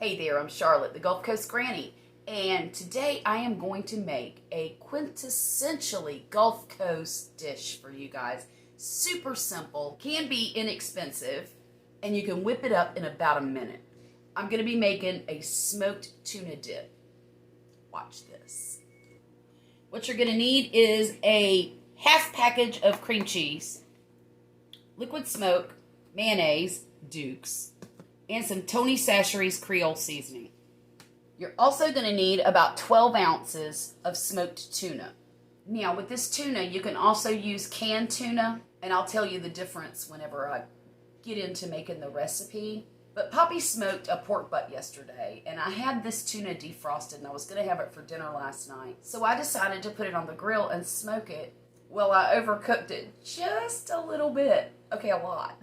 Hey there, I'm Charlotte, the Gulf Coast Granny, and today I am going to make a quintessentially Gulf Coast dish for you guys. Super simple, can be inexpensive, and you can whip it up in about a minute. I'm going to be making a smoked tuna dip. Watch this. What you're going to need is a half package of cream cheese, liquid smoke, mayonnaise, Duke's, and some Tony Chachere's Creole seasoning. You're also going to need about 12 ounces of smoked tuna. Now, with this tuna, you can also use canned tuna, and I'll tell you the difference whenever I get into making the recipe. But Poppy smoked a pork butt yesterday, and I had this tuna defrosted, and I was going to have it for dinner last night. So I decided to put it on the grill and smoke it. Well, I overcooked it just a little bit. Okay, a lot.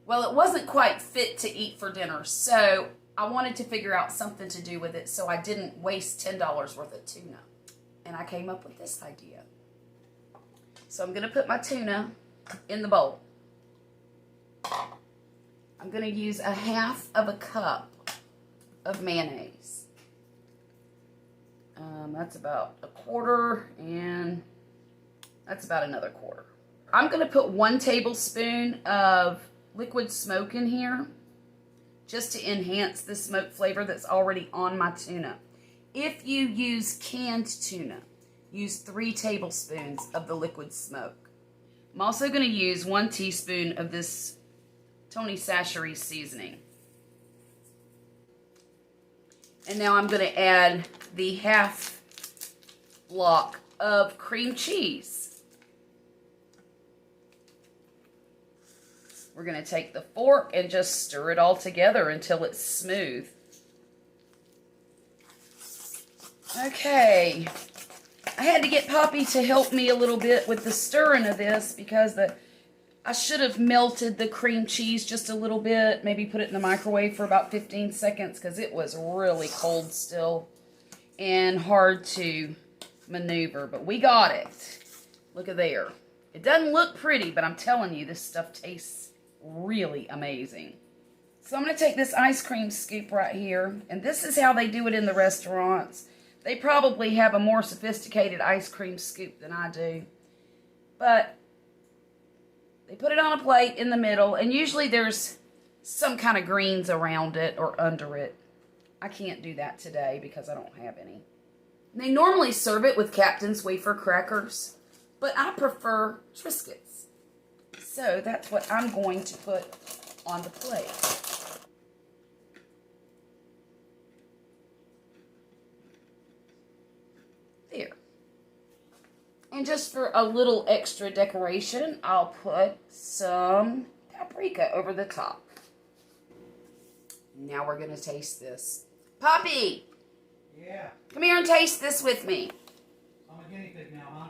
Well, it wasn't quite fit to eat for dinner, so I wanted to figure out something to do with it so I didn't waste $10 worth of tuna. And I came up with this idea. So I'm going to put my tuna in the bowl. I'm going to use a half of a cup of mayonnaise. That's about a quarter, and that's about another quarter. I'm going to put 1 tablespoon of liquid smoke in here just to enhance the smoke flavor that's already on my tuna. If you use canned tuna, use 3 tablespoons of the liquid smoke. I'm also going to use 1 teaspoon of this Tony Chachere's seasoning. And now I'm going to add the half block of cream cheese. We're going to take the fork and just stir it all together until it's smooth. Okay. I had to get Poppy to help me a little bit with the stirring of this because I should have melted the cream cheese just a little bit. Maybe put it in the microwave for about 15 seconds because it was really cold still and hard to maneuver. But we got it. Look at there. It doesn't look pretty, but I'm telling you, this stuff tastes really amazing. So I'm going to take this ice cream scoop right here, and this is how they do it in the restaurants. They probably have a more sophisticated ice cream scoop than I do, but they put it on a plate in the middle, and usually there's some kind of greens around it or under it. I can't do that today because I don't have any. They normally serve it with Captain's wafer crackers, but I prefer Triscuits. So that's what I'm going to put on the plate. There. And just for a little extra decoration, I'll put some paprika over the top. Now we're going to taste this. Poppy! Yeah? Come here and taste this with me. I'm a guinea pig now, huh?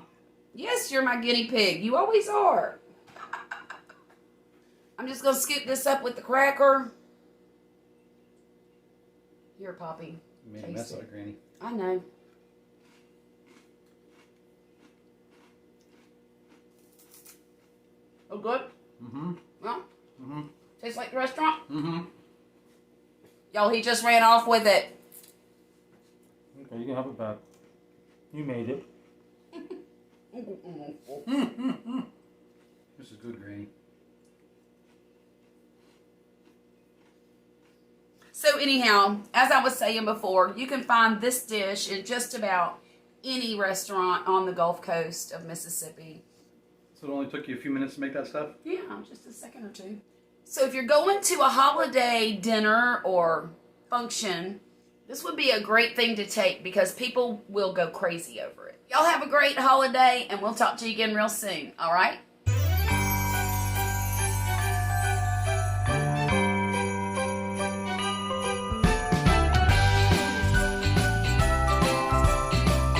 Yes, you're my guinea pig. You always are. I'm just going to scoop this up with the cracker. Here, Poppy. You made a mess of it, Granny. I know. Oh, good? Mm-hmm. Well, Mm-hmm. tastes like the restaurant? Mm-hmm. Y'all, he just ran off with it. Okay, you can have it back. You made it. This is good, Granny. So anyhow, as I was saying before, you can find this dish in just about any restaurant on the Gulf Coast of Mississippi. So it only took you a few minutes to make that stuff? Yeah, just a second or two. So if you're going to a holiday dinner or function, this would be a great thing to take because people will go crazy over it. Y'all have a great holiday, and we'll talk to you again real soon, all right?